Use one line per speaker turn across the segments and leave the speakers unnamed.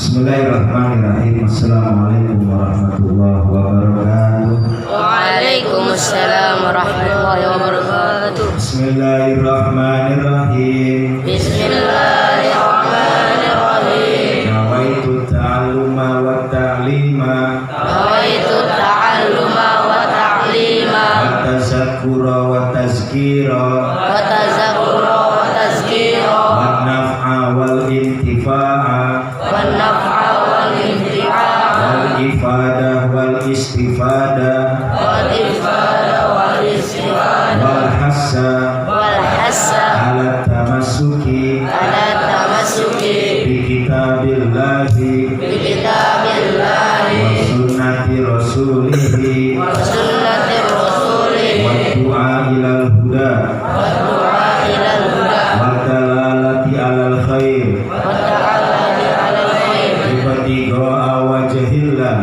Bismillahirrahmanirrahim. Assalamualaikum warahmatullahi wabarakatuh.
Waalaikumsalam warahmatullahi wabarakatuh.
Bismillahirrahmanirrahim.
Bismillahirrahmanirrahim.
Nawaitu ta'alluma wa ta'lima
Nawaitu ta'alluma wa ta'lima
wa tazakkura wa tazkira
wa tazakkura wa tazkira
wa naf'a wal intifa'a
wan naf'a wal intifa'a
wal ifadah wal istifadah
wal ifada wal istifada
wal hassa
wal hassa
ala tamassuki
ala tamassuki
bi kitabillahi
bi kitabillahi
wa sunnati rasulihi
wa sunnati rasulih
wa du'a ilal huda
wa du'a ilal huda
wa dalalati alal khair
wa ta'allani alal khair
ibtigha'a wajhillah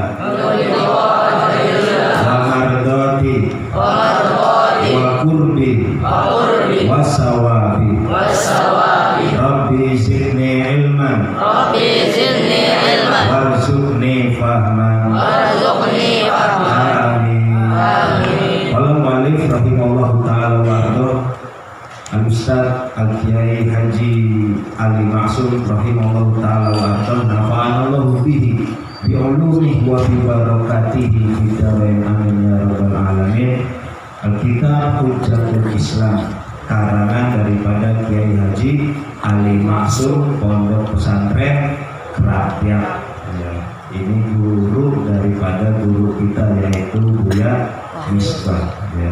wa mardati
wa mardati
wa qurbi
wa qurbi
wa sawabi
wa sawabi.
rabbi zidni ilman
Rabbi zidni ilman
warzuqni fahman
warzuqni fahman.
amin.
Amin.
Qala mu'allif rahimallahu ta'ala wa Al-Ustaz Al-Kiai Haji Ali Ma'sum rahimahullahu ta'ala wa nafa'anallahu bihi bi'ulumihi wa bibarakatihi bidarain amin ya rabbal alamin. Al-Kitab Hujjatul Islam, karangan daripada Kiai Haji Ali Ma'sum, Pondok Pesantren Kerapiak. Ya, ini guru daripada guru kita yaitu Buya Misbah. Ya.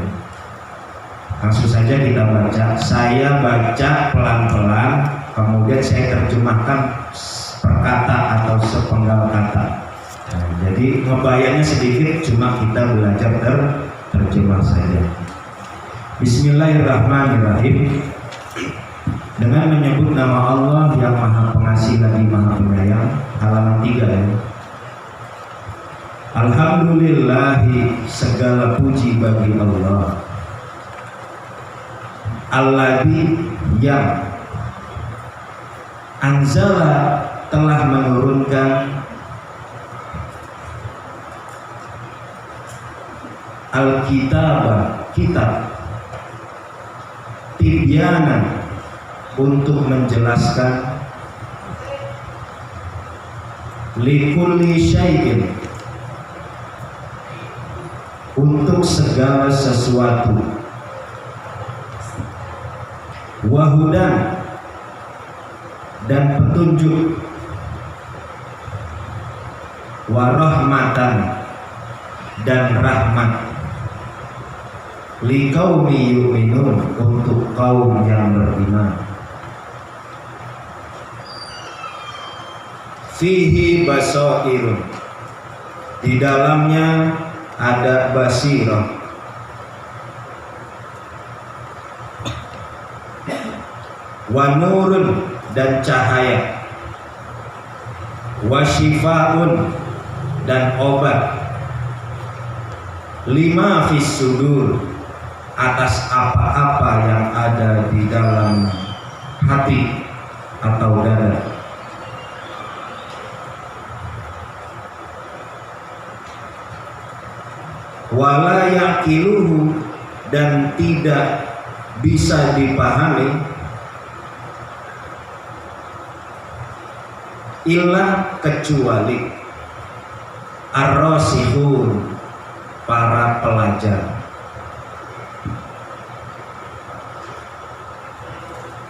Langsung saja kita baca. Saya baca pelan-pelan, kemudian saya terjemahkan per kata atau sepenggal kata. Nah, jadi ngebayangnya sedikit, cuma kita belajar terjemah saja. Bismillahirrahmanirrahim. Dengan menyebut nama Allah yang Maha Pengasih lagi Maha Penyayang. Halaman 3 ya. Alhamdulillahi, segala puji bagi Allah. Alladzi yang anzala telah menurunkan al-kitab kitab tibyanan untuk menjelaskan likulli syai'in untuk segala sesuatu, wahudan dan petunjuk, warahmatan dan rahmat, liqaumi yu'minun untuk kaum yang beriman. Fihi basairun, di dalamnya ada basirah, wa nurun dan cahaya, wa syifaun dan obat, lima fis sudur, atas apa-apa yang ada di dalam hati atau dada, wala yaqiluhu dan tidak bisa dipahami illa kecuali ar-rasihun, para pelajar.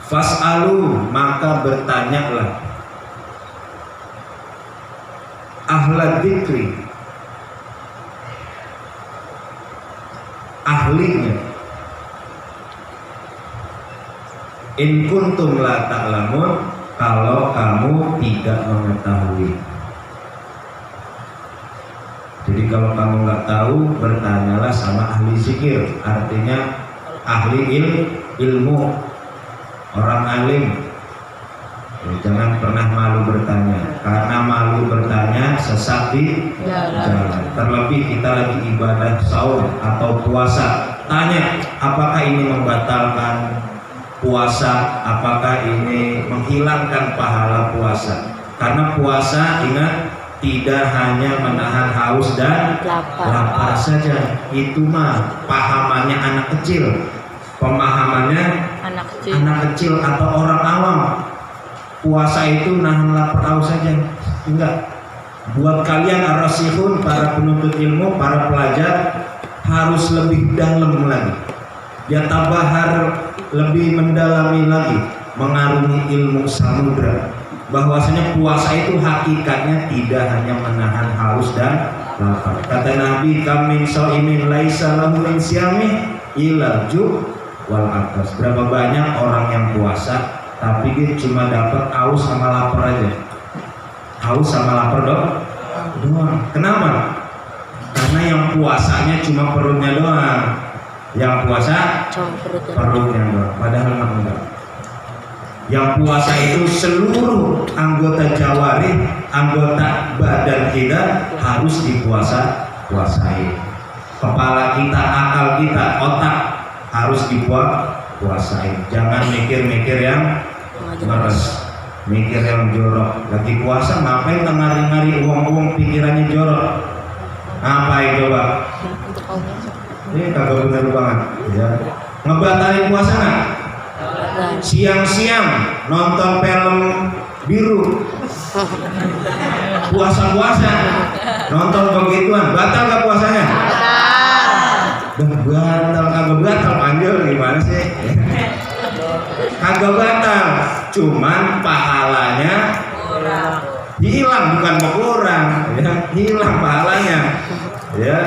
Fas'alu, maka bertanyalah, ahla dzikri, ahlinya, in kuntum la ta'lamun, kalau kamu tidak mengetahui. Jadi kalau kamu nggak tahu, bertanyalah sama ahli zikir, artinya ahli ilmu, orang alim. Jangan pernah malu bertanya, karena malu bertanya sesat di jalan. Terlebih kita lagi ibadah saum atau puasa, tanya apakah ini membatalkan puasa, apakah ini menghilangkan pahala puasa. Karena puasa, ingat, tidak hanya menahan haus dan lapar saja. Itu mah pahamannya anak kecil, pemahamannya anak kecil atau orang awam. Puasa itu nahan lapar haus saja, enggak. Buat kalian ar-rasihun, para penuntut ilmu, para pelajar, harus lebih dalam lagi, ya tabahar, lebih mendalami lagi, mengarungi ilmu samudra, bahwasanya puasa itu hakikatnya tidak hanya menahan haus dan lapar. Kata Nabi, kamin shaimin laisa lahu min siyami illa ju' wal atas. Berapa banyak orang yang puasa tapi dia cuma dapat haus sama lapar aja. Haus sama lapar doang. Kenapa? Karena yang puasanya cuma perutnya doang, yang puasa perutnya doang. Padahal enggak. Yang puasa itu seluruh anggota jawarih, anggota badan kita harus puasai. Kepala kita, akal kita, otak harus dipuasai. Jangan mikir-mikir yang meres, mikir yang jorok. Lagi puasa ngapain ngari-ngari uang-uang, pikirannya jorok? Ngapain coba? Ini kagak bener banget ya. Ngebatalin puasa nggak? Siang-siang nonton film biru, puasa-puasa nonton begituan, batal nggak puasanya? Batal, kagak batal, panjul gimana sih? Kagak batal, cuman pahalanya hilang, bukan berkurang, ya, hilang pahalanya. Ya,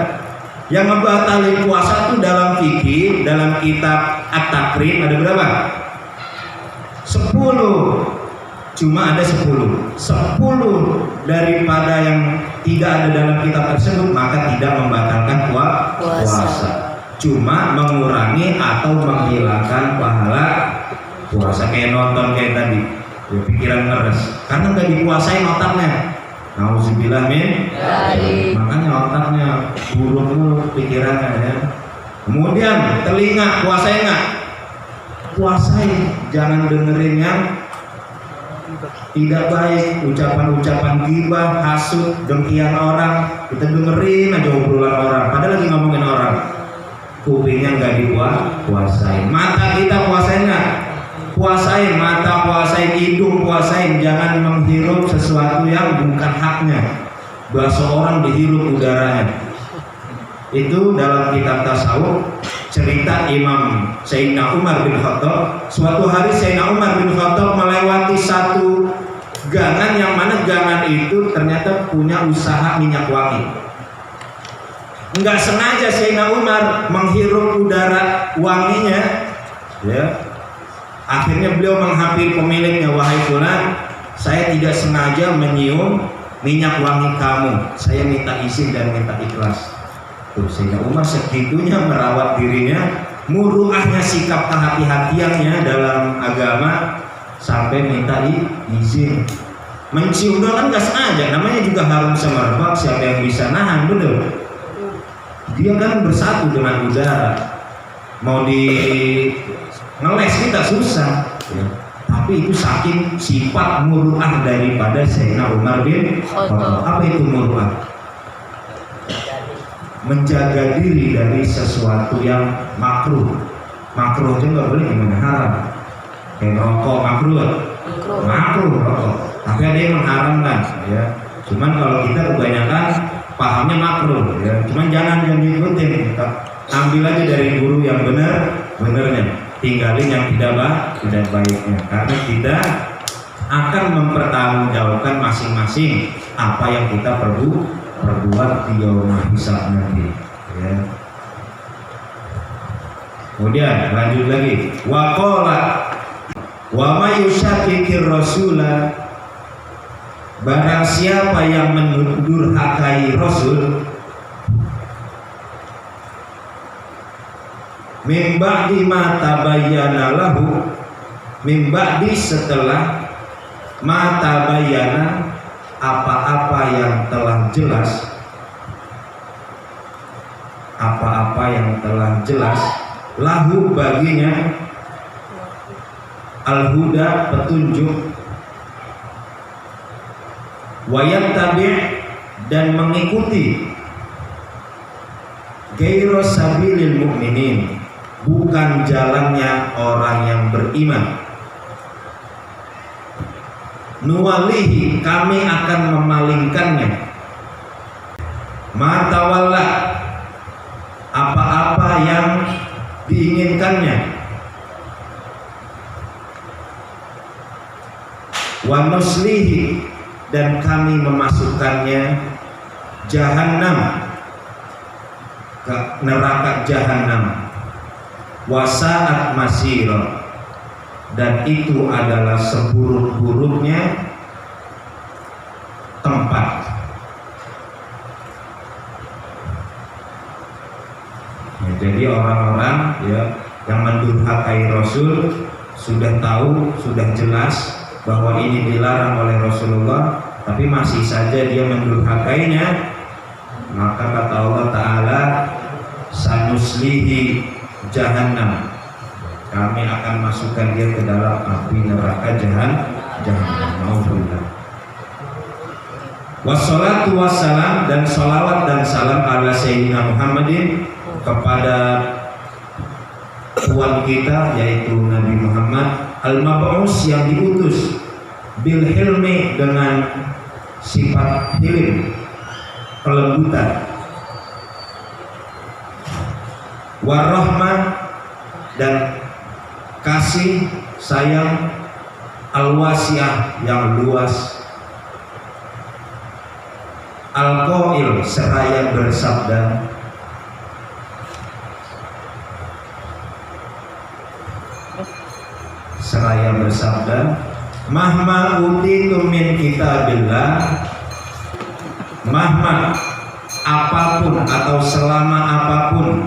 yang ngebatalin puasa tuh dalam fikih, dalam kitab At-Takrim ada berapa? 10. Cuma ada 10 daripada yang tidak ada dalam kitab tersebut, maka tidak membatalkan puasa. Cuma mengurangi atau menghilangkan pahala puasa. Kayak nonton kayak tadi, ya, pikiran ngeres karena nggak dikuasain otaknya. Nauzubillah min dzalik. Makanya otaknya buruk dulu pikirannya ya. Kemudian telinga, puasain nggak? Puasain, jangan dengerin yang tidak baik, ucapan-ucapan ghibah, hasud, dengkian orang. Kita dengerin aja obrolan orang, padahal lagi ngomongin orang. Kupingnya nggak dipuasain. Mata kita puasain nggak? Puasain mata, puasain hidung, puasain. Jangan menghirup sesuatu yang bukan haknya. Bahasa orang dihirup udaranya. Itu dalam kitab tasawuf, cerita Imam Sayyidina Umar bin Khattab. Suatu hari Sayyidina Umar bin Khattab melewati satu gangan, yang mana gangan itu ternyata punya usaha minyak wangi. Enggak sengaja Sayyidina Umar menghirup udara wanginya, ya. Akhirnya beliau menghampiri pemiliknya, wahai fulan, saya tidak sengaja menyium minyak wangi kamu, saya minta izin dan minta ikhlas. Tuh, Sayyidina Umar segitunya merawat dirinya, muruahnya, sikap kehati-hatiannya dalam agama, sampai minta izin. Mencium doang kan nggak sengaja, namanya juga harum semerbak, siapa yang bisa nahan, betul? Dia kan bersatu dengan udara, mau di ngeles kita susah ya. Tapi itu saking sifat muruah daripada Sayyidina Umar bin Khattab. Apa itu muruah? Menjaga diri dari sesuatu yang makruh. Makruh aja nggak boleh, gimana haram? Kayak rokok makruh, rokok. Tapi ada yang mengharamkan ya. Cuman kalau kita kebanyakan pahamnya makruh ya. Cuman jangan diikutin. Ambil aja dari guru yang benernya. Tinggalin yang tidak baiknya, karena kita akan mempertanggungjawabkan masing-masing apa yang kita perbuat di yaumul hisab nanti ya. Kemudian lanjut lagi, waqala wa may yushakkikir rasula, barang siapa yang mendurhakai Rasul, min ba'di ma tabayyana lahu, min ba'di setelah ma tabayyana, apa-apa yang telah jelas, apa-apa yang telah jelas, lahu baginya, al-huda petunjuk, wa yattabi' dan mengikuti ghairu sabilil mu'minin, bukan jalannya orang yang beriman, nuwalihi, kami akan memalingkannya, ma tawalla, apa-apa yang diinginkannya, wa nuslihi, dan kami memasukkannya jahannam, ke neraka jahannam, wa sa'at masira, dan itu adalah seburuk-buruknya tempat. Ya, jadi orang-orang ya yang mendurhakai Rasul sudah tahu, sudah jelas bahwa ini dilarang oleh Rasulullah, tapi masih saja dia mendurhakainya, maka kata Allah Ta'ala, sanuslihi jahannam, kami akan masukkan dia ke dalam api neraka jahannam. Nauzubillah. Wassalatu wassalam, dan salawat dan salam ala Sayyidina Muhammadin, kepada Tuhan kita yaitu Nabi Muhammad al-mab'us, yang diutus bil hilmi, dengan sifat hilim, kelembutan, warahmah, dan kasih sayang, al-wasi'ah, yang luas, al-qail, seraya bersabda, mahma utitum min kitabillah, mahma, apapun atau selama apapun,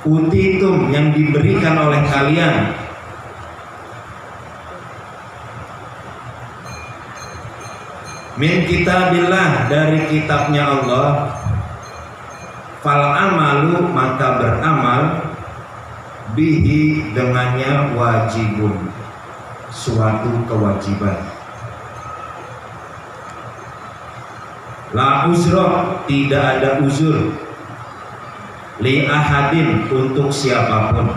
utitum, yang diberikan oleh kalian, min kitabillah, dari kitabnya Allah, fal amalu, maka beramal, bihi, dengannya, wajibun, suatu kewajiban, la uzra, tidak ada uzur, li ahadin, untuk siapapun,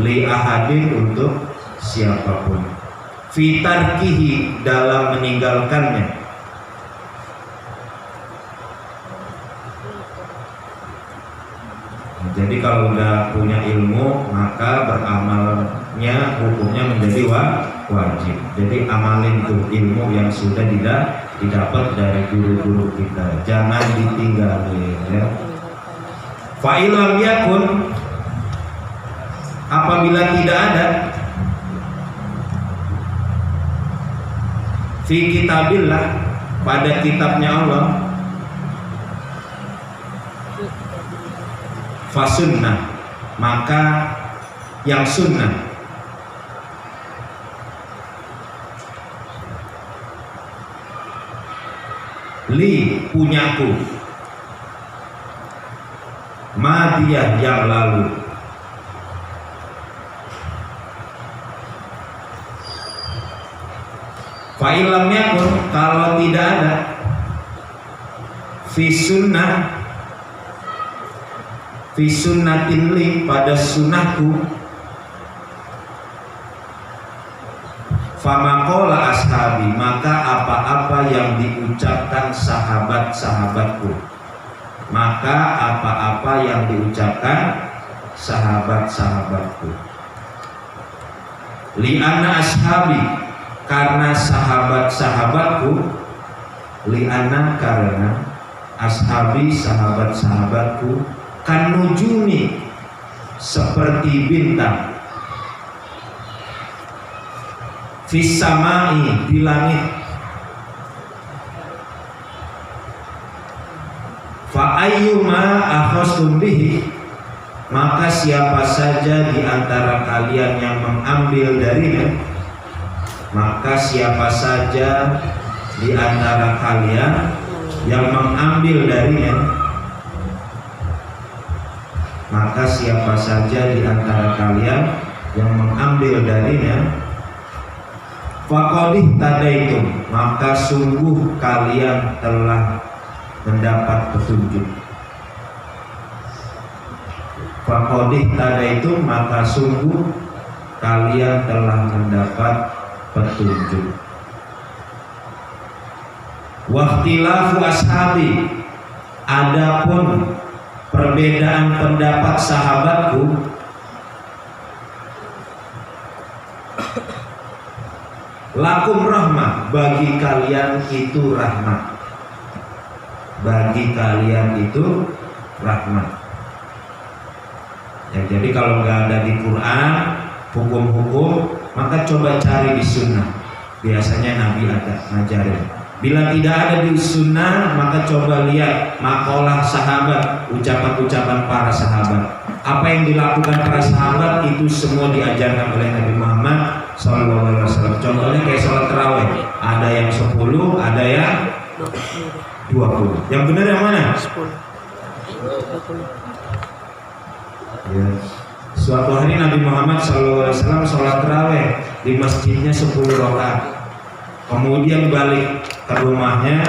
li ahadin, untuk siapapun, fitarkihi, dalam meninggalkannya. Jadi kalau udah punya ilmu, maka beramalnya hukumnya menjadi wajib. Jadi amalin tuh ilmu yang sudah didapat dari guru-guru kita, jangan ditinggalin ya. Fa ilam yakun, apabila tidak ada, fi kitabillah, pada kitabnya Allah, fasunnah, maka yang sunnah, li, punyaku, madiyah, yang lalu, fa'ilam yakun, kalau tidak ada, fi sunnah, fi sunnatin li, pada sunnahku, famaqala ashabi, maka apa-apa yang diucapkan sahabat-sahabatku, maka apa-apa yang diucapkan sahabat-sahabatku, li anna ashabi, karena sahabat-sahabatku, li anna, karena ashabi, sahabat-sahabatku, kan nujumi, seperti bintang, fis samai, di langit, fa ayyuma akhastum bihi, maka siapa saja di antara kalian yang mengambil darinya, maka siapa saja di antara kalian yang mengambil darinya, maka siapa saja di antara kalian yang mengambil darinya, Faqadih tadaitum, maka sungguh kalian telah mendapat petunjuk. Faqadih tadaitum, maka sungguh kalian telah mendapat petunjuk. Waqtilafu ashabi, adapun perbedaan pendapat sahabatku, lakum rahmah, bagi kalian itu rahmat. Bagi kalian itu rahmat. Ya, jadi kalau nggak ada di Quran hukum-hukum, maka coba cari di sunnah. Biasanya Nabi ada ngajarin. Bila tidak ada di sunnah, maka coba lihat makalah sahabat, ucapan-ucapan para sahabat. Apa yang dilakukan para sahabat itu semua diajarkan oleh Nabi Muhammad SAW. Contohnya kayak sholat tarawih, ada yang 10, ada yang 20. Yang benar yang mana?
10. 20.
Ya. Suatu hari Nabi Muhammad SAW sholat tarawih di masjidnya 10 rakaat. Kemudian balik ke rumahnya,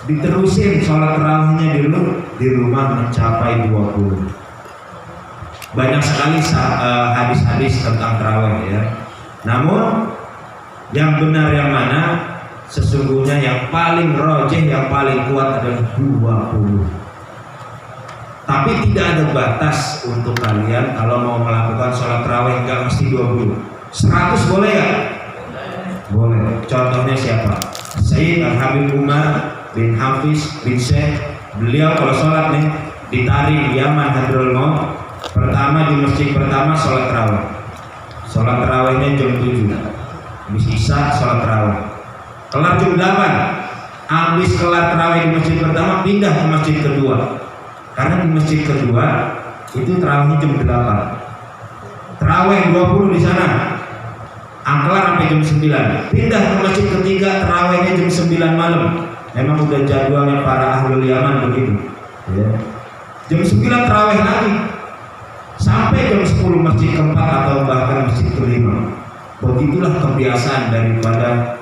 diterusin sholat tarawihnya dulu di rumah mencapai 20. Banyak sekali hadis-hadis tentang tarawih ya. Namun yang benar yang mana? Sesungguhnya yang paling rojih, yang paling kuat adalah 20. Tapi tidak ada batas untuk kalian kalau mau melakukan sholat tarawih, enggak mesti 20. 100 boleh ya? Boleh. Contohnya siapa? Sayyid Al-Habib Umar bin Hafiz bin Syekh. Beliau kalau sholat nih di Tarim Yaman Hadrul Maut, pertama di masjid pertama sholat tarawih. Sholat tarawihnya jam 7. Habis isya sholat tarawih. Kelar jam 8. Habis kelar tarawih di masjid pertama, pindah ke masjid kedua. Karena di masjid kedua itu tarawihnya jam 8. Tarawih 20 di sana. Angkelar sampai jam 9. Pindah ke masjid ketiga, tarawihnya jam 9 malam. Memang udah jadwalnya para ahlul Yaman begitu ya. Jam 9 tarawih lagi sampai jam 10 masjid keempat atau bahkan masjid kelima. Begitulah kebiasaan daripada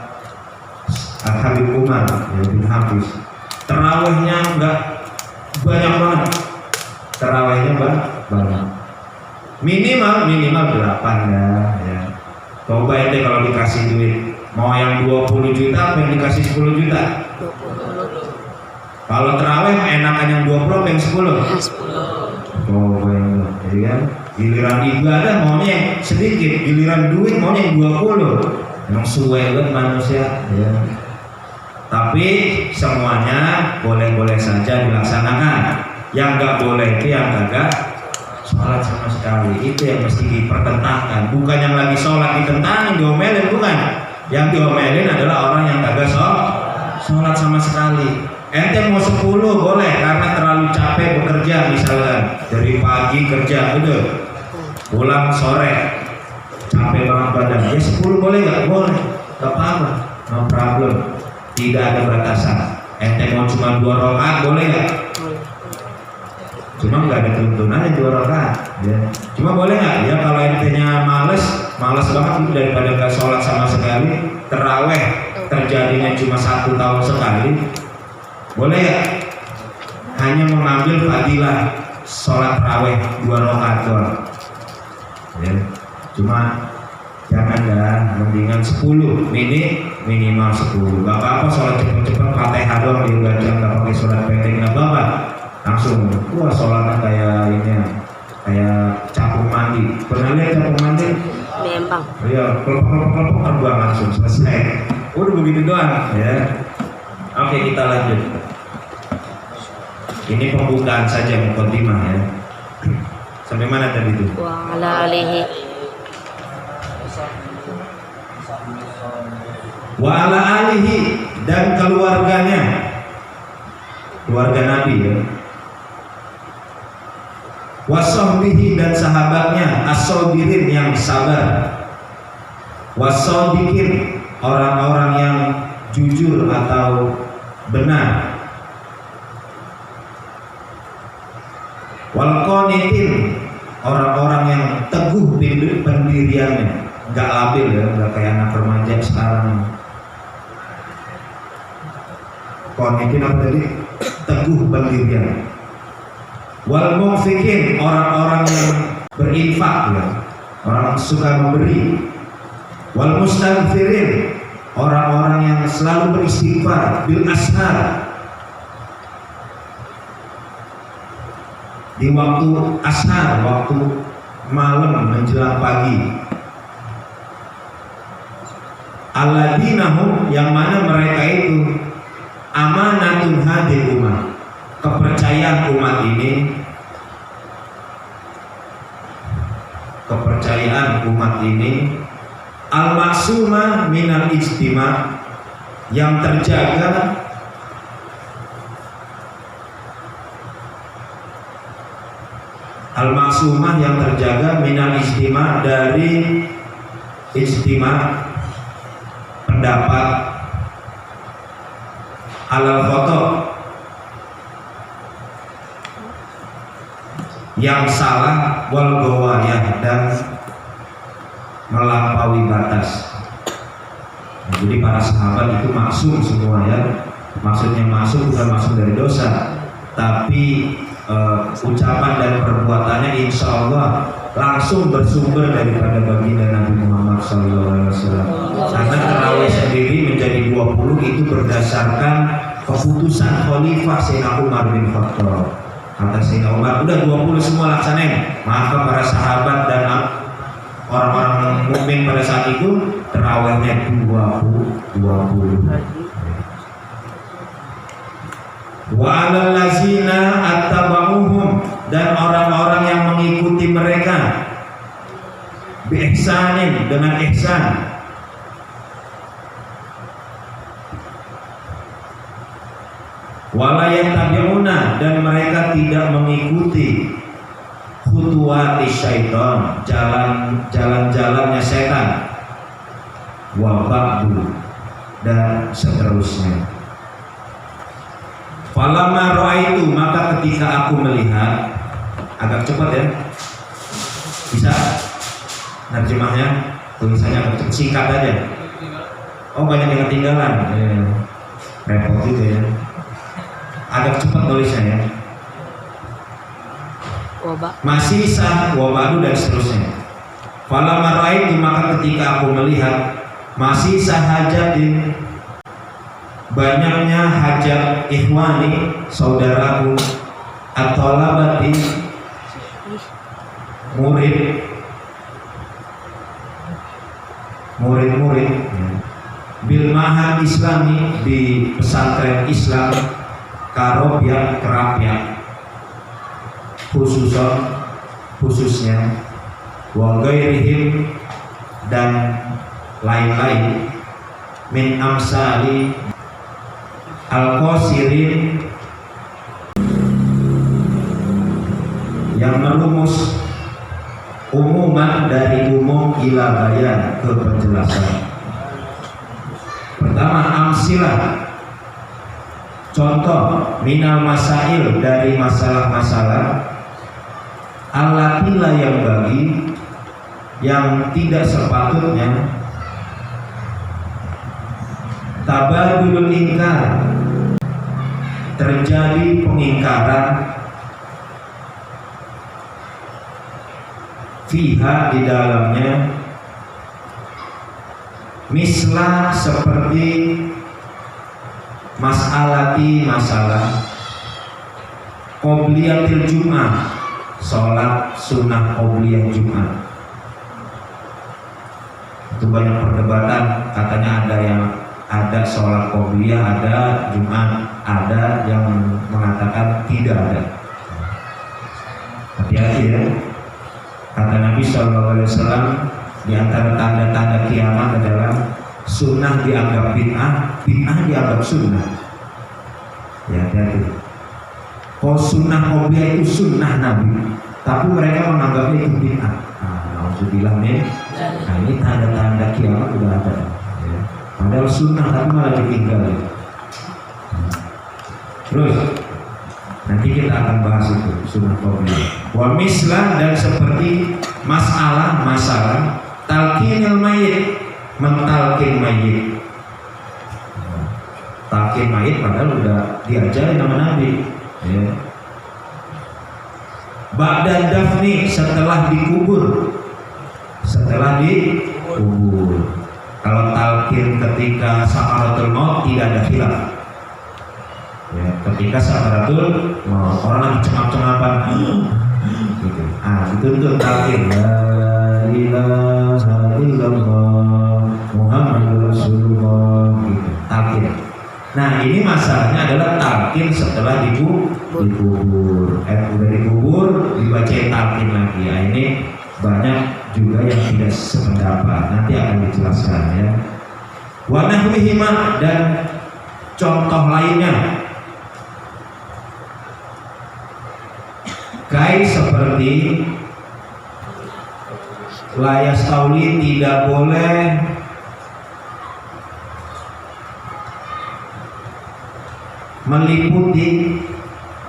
Al-Habib Umar ya, bin Hafiz. Tarawihnya enggak banyak banget. Tarawihnya banyak. Minimal 8 ya. Coba ente kalau dikasih duit, mau yang 20 juta apa yang dikasih 10 juta?
20.
Kalau terawih enakan yang 20 apa yang 10?
10.
Coba itu, jadi kan giliran ibadah maunya yang sedikit, giliran duit maunya yang 20. Emang suwe kan manusia ya. Tapi semuanya boleh-boleh saja dilaksanakan. Yang nggak boleh itu yang kagak sholat sama sekali, itu yang mesti dipertentangkan. Bukan yang lagi sholat ditentangin, diomelin, bukan. Yang diomelin adalah orang yang kagak sholat sama sekali. Ente mau 10 boleh karena terlalu capek bekerja, misalnya dari pagi kerja udah pulang sore capek banget badan, ya 10 boleh nggak? Boleh, nggak apa-apa, no problem, tidak ada batasan. Ente mau cuma 2 rakaat boleh nggak? Cuma nggak ada tuntunannya 2 rakaat ya. Cuma boleh nggak? Ya kalau ente-nya males banget daripada nggak sholat sama sekali, terawih terjadinya cuma 1 tahun sekali, boleh ya? Hanya mengambil fadilah sholat terawih 2 rakaat doang ya. Cuma jangan dah, mendingan 10 minimal 10. Gak apa-apa sholat cepet-cepet Fatihah doang dibaca, nggak pakai sholat pendek, nggak apa-apa. Langsung, wah sholatnya kayak ini, kayak capung mandi. Pernah lihat capung mandi?
Bembang.
Iya, kelompok terbang langsung selesai. Udah begitu doang ya. Oke, kita lanjut. Ini pembukaan saja, mukadimah ya. Sampai mana tadi itu?
Wa ala alihi.
Wa ala alihi, dan keluarganya, keluarga Nabi ya. Wasahbihi, dan sahabatnya, as-sabirin, yang sabar, wasadiqin, orang-orang yang jujur atau benar, wal qanitin, orang-orang yang teguh pendiriannya, nggak labil ya, nggak kayak anak remaja sekarang. Qanitin apa tadi? Teguh pendirian. Wal munfiqin, orang-orang yang berinfak ya, orang suka memberi. Wal mustaghfirin, orang-orang yang selalu beristighfar bil ashar, di waktu ashar, waktu malam menjelang pagi. Alladinahum, yang mana mereka itu amanatun hadil umat, kepercayaan umat ini, kepercayaan umat ini al-maksumah minal ijtima, yang terjaga al-maksumah, yang terjaga minal ijtima, dari ijtima pendapat, alal khoto, yang salah, wal gawayah, dan melampaui batas. Nah, jadi para sahabat itu maksum semua ya. Maksudnya maksum bukan maksum dari dosa, tapi ucapan dan perbuatannya insya Allah langsung bersumber daripada baginda Nabi Muhammad SAW. Karena tarawih sendiri menjadi 20 itu berdasarkan keputusan Khalifah Sayyidina Umar bin Khattab. Kata Sayyidina Umar, udah 20 semua laksanain. Maka para sahabat dan orang-orang mukmin pada saat itu tarawihnya 20. Wa 'alal ladzina attaba'uhum, dan orang-orang yang mengikuti mereka bi ihsanin, dengan ihsan. Wala yattabi'una, dan mereka tidak mengikuti khutuwati syaitan, jalan-jalannya setan. Wa ba'du, dan seterusnya. Falamma ra'aitu, maka ketika aku melihat, agak cepat ya, bisa terjemahnya, tulisannya agak cepat, singkat aja. Oh, banyak yang ketinggalan, repot juga ya. Agak cepat tulisnya ya. Masih sah, wabadu, dan seterusnya. Falamma ra'aitu, maka ketika aku melihat, masih sah hajatin, banyaknya hajat ikhwani, saudaraku, atau labati, murid-murid bil mahad islami, di pesantren Islam, karobiak, kerapiak, khususnya wa ghairihim, dan lain-lain, min amsali al-qasirin, yang merumus umuman dari umum ila bayan, ke penjelasan. Pertama, amsilah, contoh, minal masail, dari masalah-masalah, alatila, yang bagi, yang tidak sepatutnya, tabadulul ingkar, terjadi pengingkaran, fiha, di dalamnya, mislah, seperti mas'alati, masalah qobliyatil jum'ah, sholat sunnah qobliyah Jumat. Itu banyak perdebatan, katanya ada sholat qobliyah, ada Jumat, ada yang mengatakan tidak ada. Hati-hati ya. Kata Nabi SAW, di antara tanda-tanda kiamat adalah sunnah dianggap bid'ah, bid'ah dianggap sunnah. Ya, hati-hati. Kalau sunnah qobliyah itu sunnah Nabi, tapi mereka menganggapnya itu bid'ah. Alhamdulillah nih. Nah, ini tanda-tanda kiamat sudah ada. Ya. Padahal sunnah tapi malah ditinggal. Ya. Terus nanti kita akan bahas itu sunnah qobliyah. Wa mislah, dan seperti masalah Talqinul mayit, mentalkin mayit. Talqin mayit padahal udah diajarin sama Nabi. Ya. Ba'da dafni, setelah dikubur. Setelah dikubur. Kalau talqin ketika sakaratul maut tidak ada khilaf. Ya, ketika sakaratul maut orang lagi cengap-cengapan gitu. Itu talqin. La ilaha illallah Muhammadur Rasulullah gitu. Talqin. Nah, ini masalahnya adalah talqin setelah dikubur. Udah dikubur dibacain talqin lagi. Ya, ini banyak juga yang tidak sependapat, nanti akan dijelaskan ya. Wa nahwihima, dan contoh lainnya kayak seperti layas tauli, tidak boleh meliputi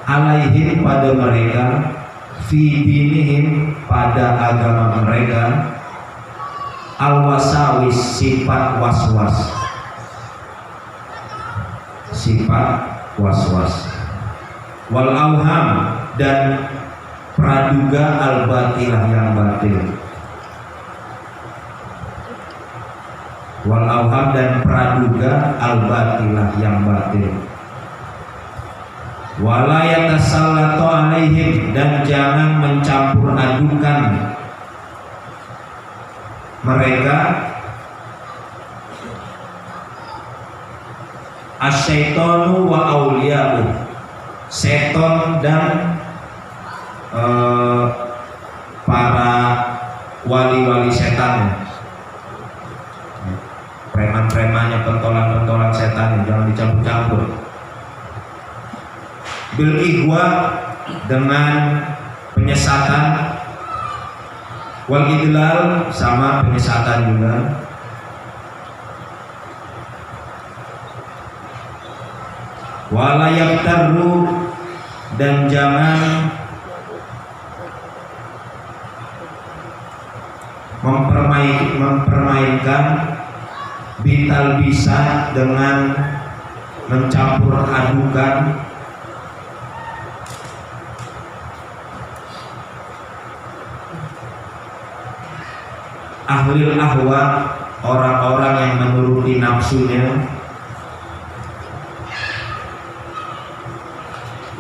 alaihim pada mereka, fi dinihim pada agama mereka, al-wasawis, sifat waswas, wal auham, dan praduga al-batilah yang batil, wal auham dan praduga al-batilah yang batil. Wala yatasallatu alaihim, dan jangan mencampur adukan mereka asyaitonu wa auliya'u, seton dan para wali-wali setan, preman-premannya, pentolan-pentolan setan, jangan dicampur-campur. Bil ihwa, dengan penyesatan, wal idlal, sama penyesatan juga, wala yaktaru, dan jangan mempermainkan bital bisa, dengan mencampur adukan ahlil ahwa, orang-orang yang menuruti nafsunya,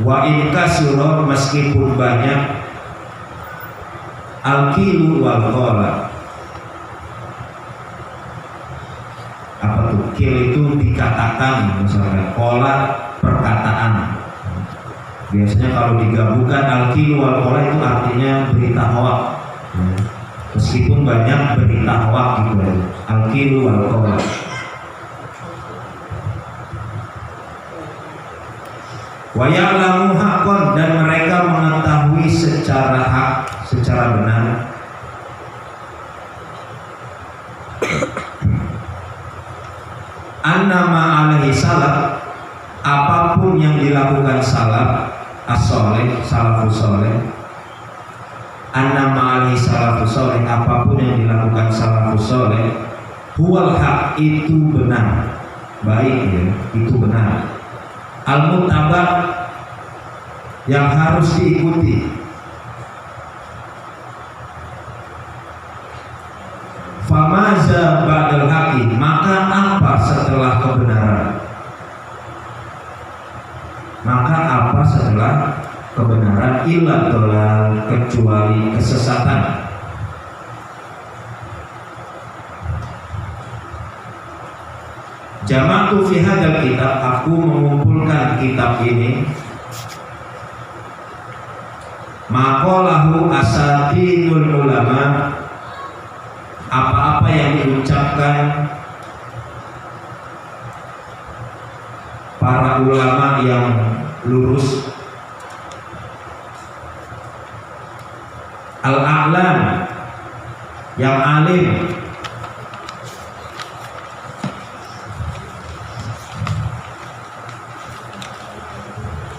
wa in kasura, meskipun banyak, al-kilu wal ghala. Apa tuh? Kil itu dikatakan, misalnya qala perkataan. Biasanya kalau digabungkan al-kilu wal ghala itu artinya berita hoak. Meskipun banyak berita hoak gitu, al-kilu wal ghala. Wa ya'lamu haqqan, dan mereka mengetahui secara hak, secara benar, annama alaihi salaf, apapun yang dilakukan salaf as-soleh, salafus soleh, annama alaihi salafus soleh, apapun yang dilakukan salafus soleh, huwal haq, itu benar, baik ya, itu benar, al-muttaba, yang harus diikuti, famaza ba'dal haqi, maka apa setelah kebenaran, maka apa setelah kebenaran, illa dolal, kecuali kesesatan. Jama'tu fi hadzal kitab, aku mengumpulkan kitab ini, maqalahu asatinul ulama, apa-apa yang diucapkan para ulama yang lurus, al-a'lam, yang alim,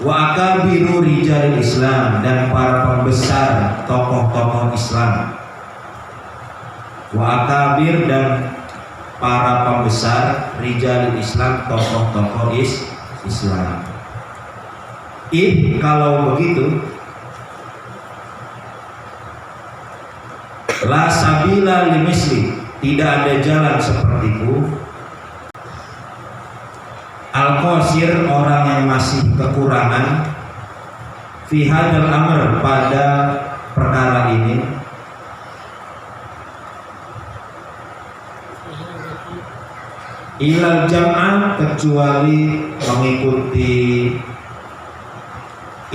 wa akabiru rijal Islam, dan para pembesar tokoh-tokoh Islam, wa akabir dan para pembesar rijal Islam, tokoh-tokoh Islam. Kalau begitu, la sabila limisli, tidak ada jalan sepertiku. Al-qasir, orang yang masih kekurangan, fi hadal amr, pada perkara ini, ilal jam'ah, kecuali mengikuti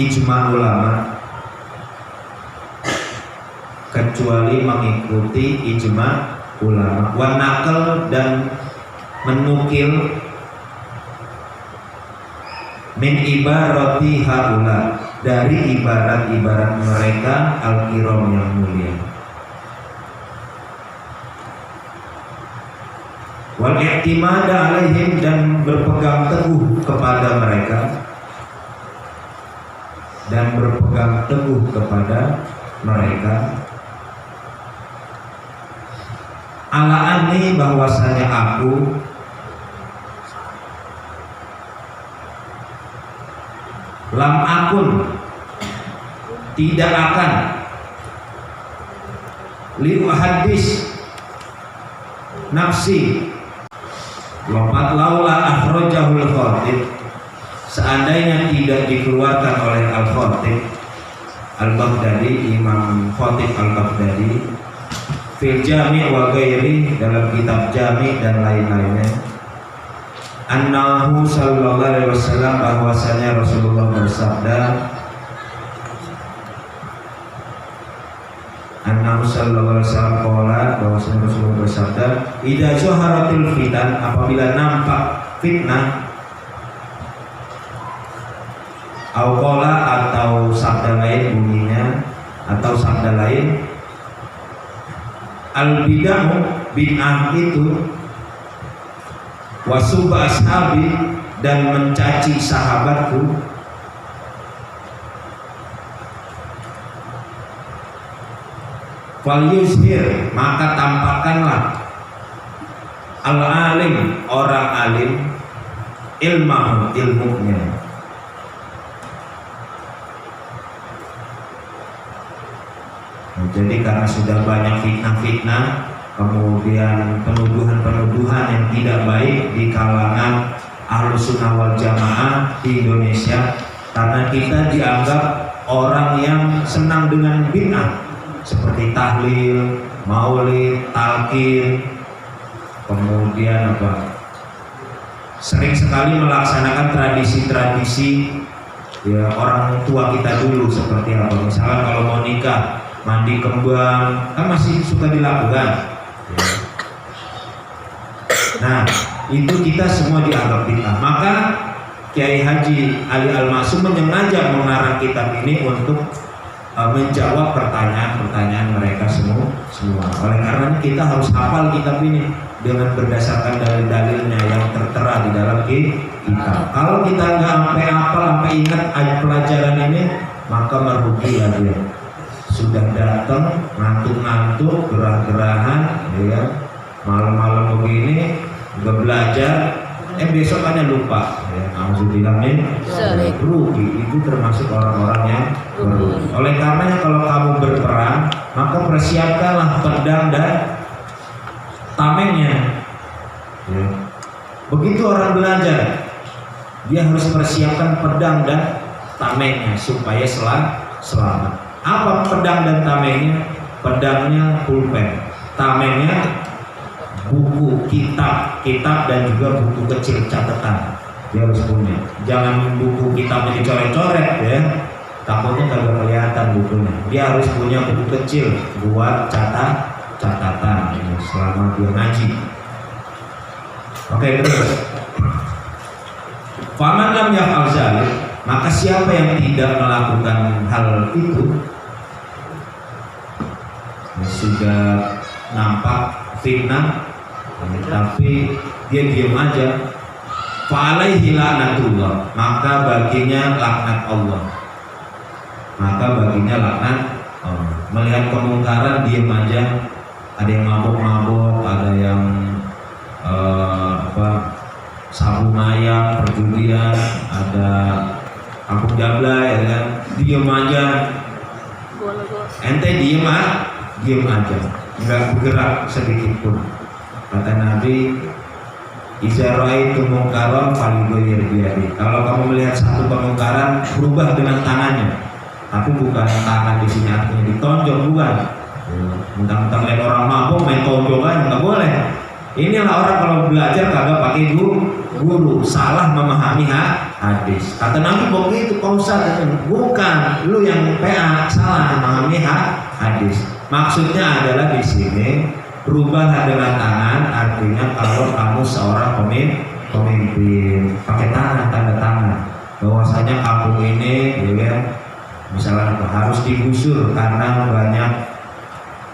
ijma ulama, kecuali mengikuti ijma ulama, wa naqal, dan menukil min ibarati haula, dari ibarat-ibarat mereka al-kiram yang mulia, wal i'timad alaihim, dan berpegang teguh kepada mereka, dan berpegang teguh kepada mereka, ala anni, bahwasanya aku lam akun, tidak akan liu hadis nafsi, lompat laula akhrajahul khatib, seandainya tidak dikeluarkan oleh Al-Khatib Al-Baghdadi, Imam Khatib Al-Baghdadi, fil jami' wa ghairi, dalam kitab jami' dan lain-lainnya, annahu sallallahu alaihi wasallam, bahwasanya Rasulullah bersabda, annahu sallallahu alaihi wasallam qala, bahwasanya Rasulullah bersabda, idza zaharatil fitan, apabila nampak fitnah, au qala, atau sabda lain bunyinya, atau sabda lain, al bid'ah, bid'ah itu, wasubah ashabi, dan mencaci sahabatku, fal yuzhir, maka tampakkanlah al alim, orang alim, ilmahu, ilmunya. Jadi karena sudah banyak fitnah-fitnah, kemudian penuduhan-penuduhan yang tidak baik di kalangan Ahlus Sunnah wal Jamaah di Indonesia, karena kita dianggap orang yang senang dengan bid'ah, seperti tahlil, maulid, talqin, kemudian sering sekali melaksanakan tradisi-tradisi ya orang tua kita dulu, seperti apa, misalnya kalau mau nikah mandi kembang, kan masih suka dilakukan. Nah, itu kita semua dianggap bid'ah. Maka Kiai Haji Ali Al-Ma'sum menyengaja mengarang kitab ini untuk menjawab pertanyaan-pertanyaan mereka semua. Oleh karena kita harus hafal kitab ini dengan berdasarkan dalil-dalilnya yang tertera di dalam kitab. Kalau kita nggak sampai hafal, sampai ingat ayat pelajaran ini, maka merugi ya dia. Sudah datang ngantuk-ngantuk, gerah-gerahan, ya, malam-malam begini nggak belajar, besok hanya lupa, ya, alhamdulillahnya rugi. Itu termasuk orang-orang yang berugi. Oleh karenanya kalau kamu berperang, maka persiapkanlah pedang dan tamengnya, ya. Begitu orang belajar, dia harus persiapkan pedang dan tamengnya supaya selamat. Apa pedang dan tamengnya? Pedangnya pulpen, tamengnya buku, kitab dan juga buku kecil catatan. Dia harus punya. Jangan buku kitabnya dicoret-coret, ya, takutnya kagak kelihatan bukunya. Dia harus punya buku kecil buat catatan ya, selama dia ngaji. Oke, terus. Faman lam yaf'al zalik, maka siapa yang tidak melakukan hal itu, sudah nampak fitnah tapi dia diam aja, fa'alaihi laknatullah, maka baginya laknat Allah. Melihat kemungkaran diam aja, ada yang mabok-mabok, ada yang sabu mayang, perjudian, ada kampung jablay, ya kan? Diem aja, ente diem aja, nggak bergerak sedikit pun. Kata Nabi, "Iza ra'aitu mungkaran falyughayyir biyadihi." Kalau kamu melihat satu kemungkaran, berubah dengan tangannya. Tapi bukan tangan di sini artinya ditonjok, bukan. Mentang-mentang lihat orang mabuk main tonjokan, nggak boleh. Inilah orang kalau belajar kagak pakai guru, salah memahami hadis. Kata Nabi begitu, Pak Ustaz, bukan lu yang PA salah memahami hadis. Maksudnya adalah di sini berubah dengan tangan, artinya kalau kamu seorang pemimpin pakai tangan, tanda tangan bahwasanya kampung ini, ya, misalnya harus digusur karena banyak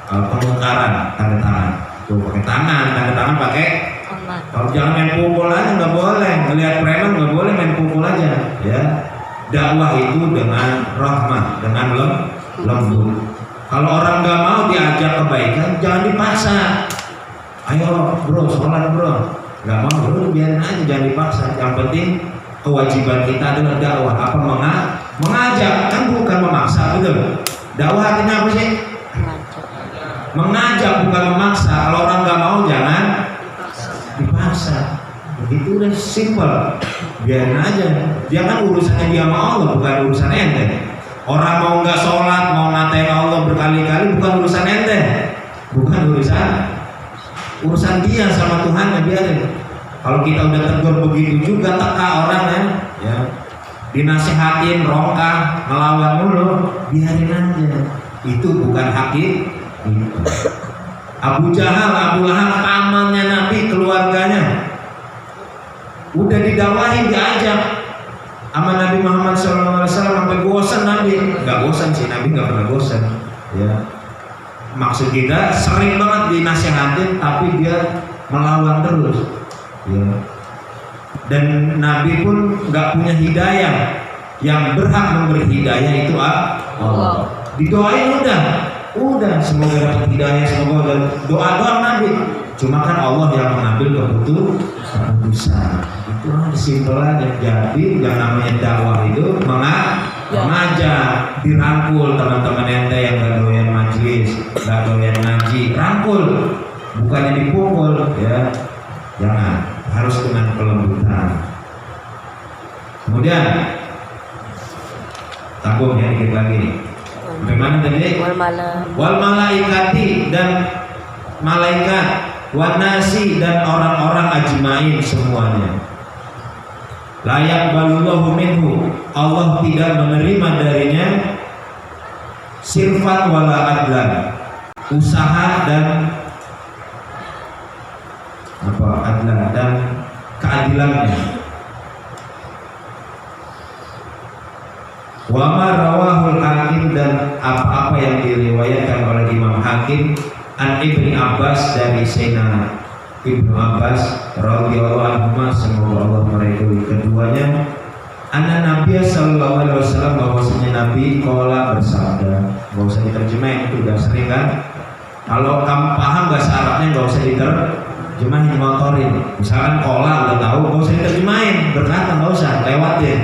pemungkaran, tanda tangan. Tuh pakai tangan, tanda tangan pakai. Kalau jangan main pukul aja, nggak boleh. Melihat preman nggak boleh main pukul aja, ya. Dakwah itu dengan rahmat, dengan lembut. Kalau orang nggak mau diajak kebaikan, jangan dipaksa. Ayo bro, sholat bro. Nggak mau, bro, biarin aja, jangan dipaksa. Yang penting kewajiban kita adalah dakwah. Apa mengajak, kan bukan memaksa, betul. Dakwah artinya apa sih? Mengajak, bukan memaksa. Kalau orang nggak mau, jangan dipaksa. Begitu udah simple. Biarin aja. Dia kan urusannya dia sama Allah, bukan urusan ente. Orang mau nggak sholat, mau ngatain Allah berkali-kali, bukan urusan ente, bukan urusan dia sama Tuhannya, biarin. Kalau kita udah tegur begitu juga, teka orangnya, ya, dinasihatin, rongkah, ngelawan mulu, biarin aja. Itu bukan hakim. Abu Jahal, Abu Lahab, pamannya Nabi, keluarganya, udah didakwahi, diajak sama Nabi Muhammad SAW sampai bosan. Nabi nggak bosan sih, Nabi nggak pernah bosan, ya. Maksud kita sering banget dinasihatin, tapi dia melawan terus, ya. Dan Nabi pun nggak punya hidayah. Yang berhak memberi hidayah itu Allah. Didoain udah semoga dapat hidayah, semoga doa Nabi. Cuma kan Allah yang mengambil keputusan. Itu simpel aja. Jadi yang namanya dakwah itu mengajak, dirangkul teman-teman ente yang gak doyan majlis, gak doyan ngaji, rangkul, bukannya dipukul, ya. Jangan, harus dengan kelembutan. Kemudian tanggung ya dikit lagi. Bagaimana tadi? Wal malaikati, dan malaikat, wan nasi, dan orang-orang ajmain semuanya. Layak balullahu minhu, Allah tidak menerima darinya sirfan wala adlan, usaha dan adlan dan keadilannya. Wa ma rawahul Hakim, dan apa-apa yang diriwayatkan oleh Imam Hakim an Ibni Abbas, dari Sayyidina Ibnu Abbas radhiyallahu anhu, semoga Allah meridhoi keduanya, anna Nabi sallallahu alaihi wasallam, bahwasanya Nabi qala bersabda. Enggak usah diterjemahin, itu udah sering kan. Kalau kamu paham bahasa Arabnya enggak usah diterjemahin, motorin. Misalkan qala udah tahu, enggak usah diterjemahin, berkata enggak usah, lewatin.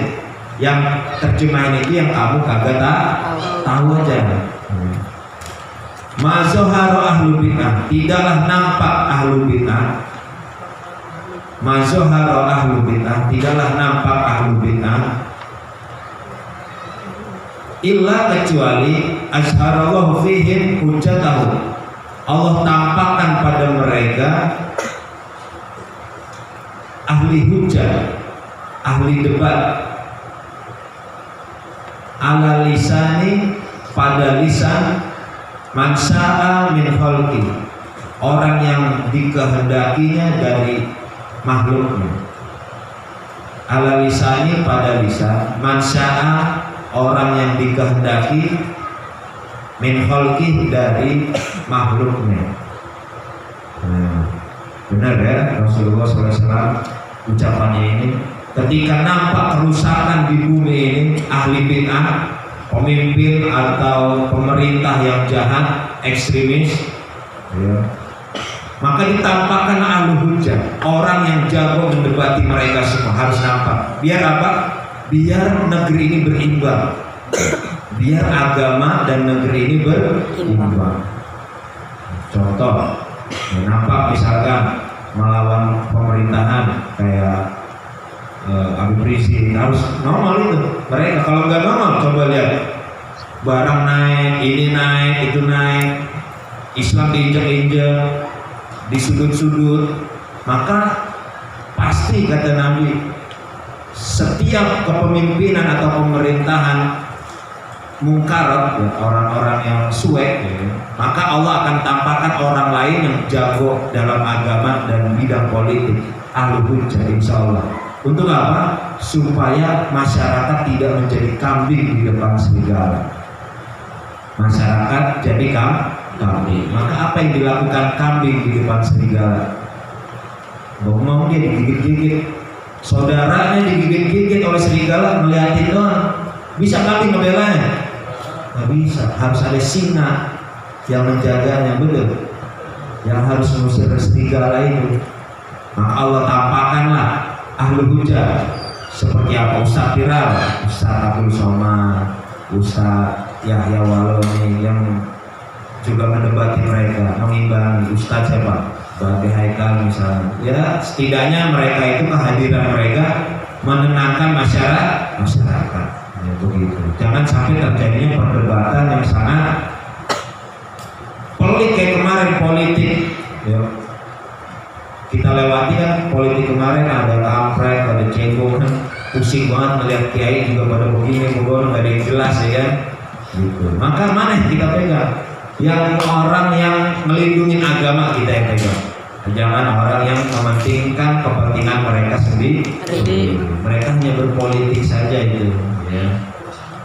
Yang terjemahin itu yang kamu kagak tahu aja. Mazoharo ahlu bid'ah, tidaklah nampak ahlu bid'ah. Mazoharo ahlu bid'ah, tidaklah nampak ahlu bid'ah. Illa, kecuali azharallahu fihim hujjatahu, Allah tampakkan pada mereka ahli hujjah, ahli debat, ala lisani, pada lisan, mansa'a min khalqi, orang yang dikehendakinya dari makhluknya. Ala lisani, pada lisan, mansa'a, orang yang dikehendaki, min khalqi, dari makhluknya. Benar ya Rasulullah SAW ucapannya ini. Ketika nampak kerusakan di bumi ini, ahli bid'ah, pemimpin atau pemerintah yang jahat, ekstremis, Ya. Maka ditampakkan ahlu hujjah, orang yang jago mendebati mereka semua harus nampak. Biar apa? Biar negeri ini berimbang. Biar agama dan negeri ini berimbang. Contoh, ya, nampak misalkan melawan pemerintahan kayak Habib Rizik, harus normal itu. Mereka kalau nggak normal, coba lihat barang naik, ini naik, itu naik, Islam diinjak-injak, di sudut-sudut, maka pasti kata Nabi, setiap kepemimpinan atau pemerintahan mungkarat, ya, orang-orang yang suek, ya, maka Allah akan tampakkan orang lain yang jago dalam agama dan bidang politik, ahlu hujjah, insya Allah. Untuk apa? Supaya masyarakat tidak menjadi kambing di depan serigala. Masyarakat jadi kambing. Maka apa yang dilakukan kambing di depan serigala? Mau dia digigit-gigit, saudaranya digigit-gigit oleh serigala, ngeliatin doang. Bisa kambing ngebelanya? Nggak bisa. Harus ada singa yang menjaganya, betul. Yang harus mengusir serigala itu. Maka Allah tampakkanlah ahlu hujjah seperti apa? Ustaz Viral, Ustaz Abdul Somad, Ustaz Yahya Waloni yang juga mendebati mereka, mengimbangi. Ustaz siapa? Bagai Haikal misalnya. Ya, setidaknya mereka itu kehadiran mereka menenangkan masyarakat. Ya, begitu. Jangan sampai terjadinya perdebatan yang sangat pelik kayak kemarin politik. Ya. Kita lewati kan politik kemarin, ada kampret, ada cebong, kan pusing banget melihat kiai juga pada begini, nggak ada yang jelas ya kan. Gitu. Maka mana yang kita pegang? Yang orang yang melindungi agama kita yang pegang. Jangan orang yang mementingkan kepentingan mereka sendiri. Mereka hanya berpolitik saja itu. Ya.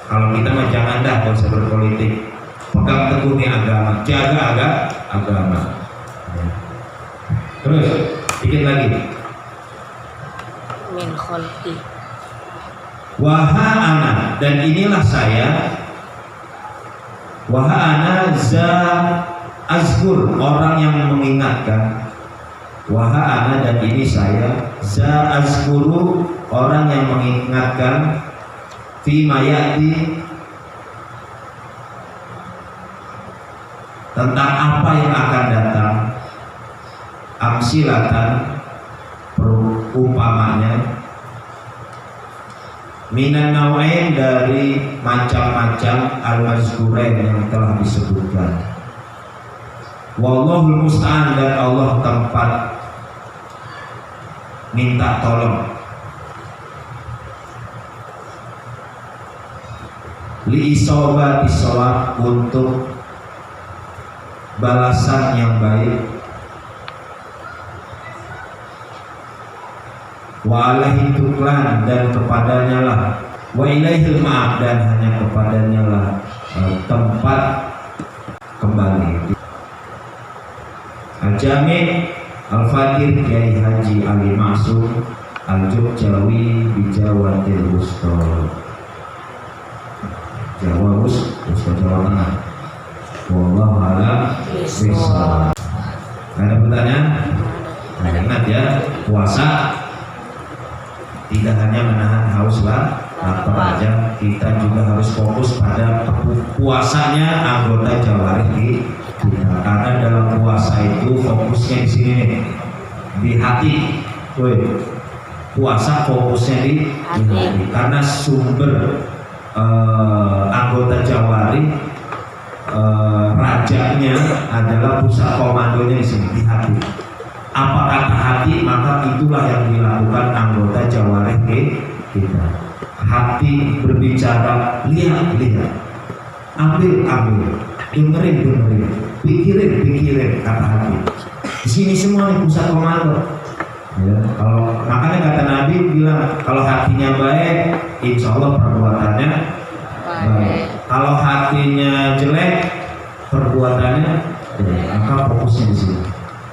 Kalau kita mah jangan dah, kalau berpolitik. Pegang teguh nih agama, jaga agama. Ya. Terus, dikit lagi.
Min kholqi.
Wahana, dan inilah saya. Wahana za azkur, orang yang mengingatkan. Wahana, dan ini saya. Za azkuru, orang yang mengingatkan. Fi mayati, tentang apa yang akan datang. Amsilatan, perumpamanya. Minan nawain, dari macam-macam al-mazkurain yang telah disebutkan. Wallahul musta'an, dan Allah tempat minta tolong. Li isobati shawab, untuk balasan yang baik. Wa alaihi tuklan, dan kepadanya lah. Wa ilaihil ma'ab, dan hanya kepadanya lah tempat kembali. Al-Jami' Al-Fakir Kiai Haji Ali Ma'sum Al-Jogjawi di Jawa Wusta, Jawa Tengah. Wallahu a'lam bishawab. Ada pertanyaan? Nah, ingat ya, puasa tidak hanya menahan haus lapar aja, kita juga harus fokus pada puasanya anggota jawarih kita. Karena dalam puasa itu fokusnya di sini nih, di hati. Puasa fokusnya di hati. Karena sumber anggota jawarih, rajanya adalah pusat komandonya di sini, di hati. Apa kata hati, maka itulah yang dilakukan anggota jawarih kita. Hati berbicara, lihat, ambil, dengerin, pikirin, kata hati. Di sini semua nih pusat komando. Ya, kalau makanya kata Nabi bilang, kalau hatinya baik, insya Allah perbuatannya baik. Kalau hatinya jelek, perbuatannya jelek. Maka fokusnya di sini.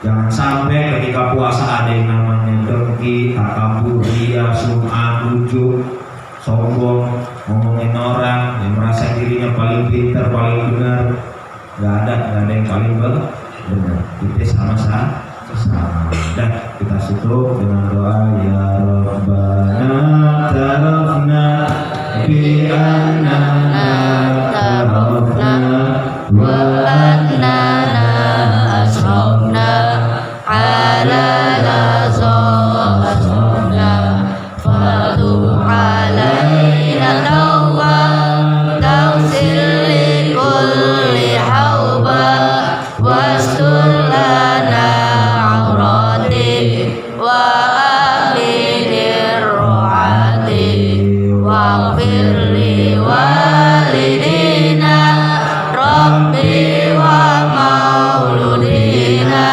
Jangan sampai ketika puasa ada yang namanya dengki, takabur, ria, sum'ah, ujub, sombong, ngomongin orang, yang merasa dirinya paling pintar, paling benar. Gak ada yang paling benar. Kita sama-sama. Dan kita tutup dengan doa ya Rabbana tarafna bi annana tarafna wa annana asrafna ala lazafna fadu alaina tawwa tawsil li kulli hawba wastur lana aurati wa aminir ru'ati waghfir li walidina rabbi wa mauludina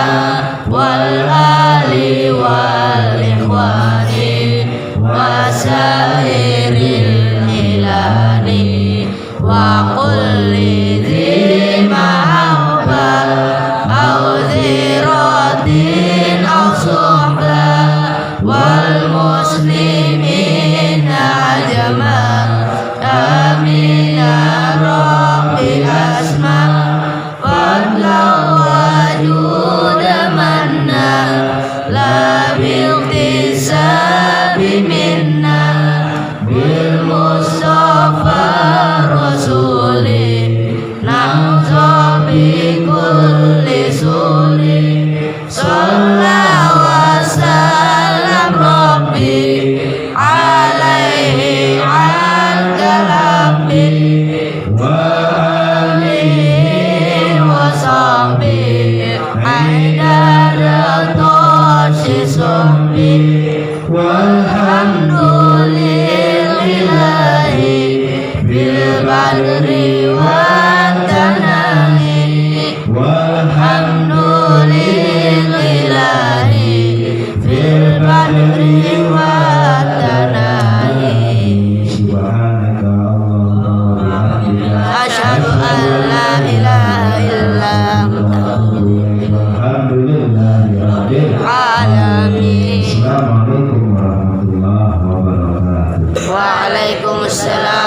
wal ali wal ikhwani wa sairil hilani wa kulli dhi mahabba au dhiratin au suhla wal muslimina ajma amin ya rabbi asma fadla wajud manna la biltisabi minna bil mustafa rasuli nahza bi kulli suli sallallahu wa sallam rabbi alaihi al-galabbi wa alihi wa sahbihi haidara toshi sohbi walhamdulillahi bil badri wa tanani walhamdulillahi bil badri wa tanani subhanaka Allahumma wa bihamdika asyhadu an la ilaha illa anta alhamdulillahi rabbil alamin. Assalamualaikum warahmatullahi wabarakatuh. Waalaikumsalam.